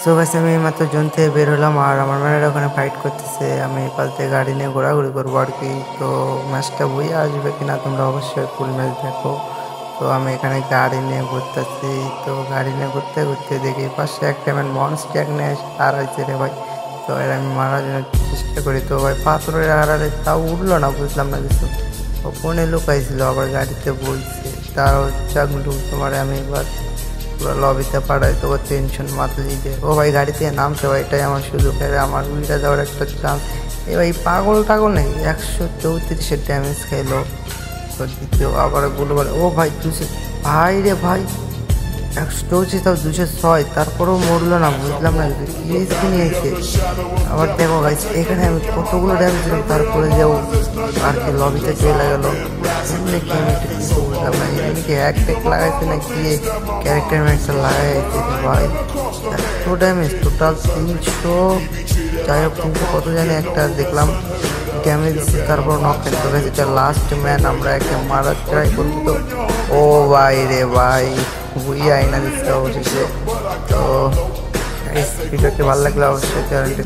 So guys আমি মাত্র zone থেকে বের হলাম আর আমার ম্যানেজার ওখানে ফাইট করতেছে। আমি এপাল থেকে গাড়ি নিয়ে ঘোরাঘুরি করবো আর কি। তো ম্যাচটা বই আসবে কিনা তোমরা অবশ্যই ফুল ম্যাচ দেখো। তো আমি এখানে গাড়ি নিয়ে ঘুরতেছি। তো গাড়ি নিয়ে ঘুরতে ঘুরতে দেখি পাশে একটা ম্যান মনস্ট্যাক নিয়ে আর আছে রে ভাই। তো এর আমি মারার জন্য চেষ্টা করি, তো ভাই পাথরের আড়ালে তাও উঠলো না, বুঝলাম না কিছু। ও ফোনে লুকাইছিল, আবার গাড়িতে বলছে তাও চাকলু তোমার আমি এবার পুরো লবিতে পাঠাই, তো টেনশন মাতলি যে ও ভাই গাড়ি থেকে নামছে ভাই, এটাই আমার সুযোগ, আমার উইটা যাওয়ার একটা চান্স। এ ভাই পাগল টাগল নেই, 134-এর ড্যামেজ খাইলো। তো দ্বিতীয় আবার গুলো বলে ও ভাই 200 ভাই রে ভাই 124 তাও 206, তারপরেও মরলো না, বুঝলাম না কি নিয়েছে। আবার দেখো গাইস এখানে আমি কতগুলো ড্যামেজ দিলাম, তারপরে যাও আর কি লবিতে চলে গেল। এমনি কি আমি এটা কিছু বুঝলাম না, এমনি কি হ্যাক ট্যাক লাগাইছে না কি ক্যারেক্টার ম্যাক্টার লাগাইছে ভাই। এত ড্যামেজ টোটাল 300, যাই হোক 300 কত জানি একটা দেখলাম ড্যামেজ দিচ্ছে, তারপর নক করতে গেছে। এটা লাস্ট ম্যান, আমরা একটা মারার ট্রাই করবো। তো ও ভাই রে ভাই বুই আইনা দিচ্ছে অবশেষে। তো ভিডিওটি ভালো লাগলে অবশ্যই চ্যানেলটি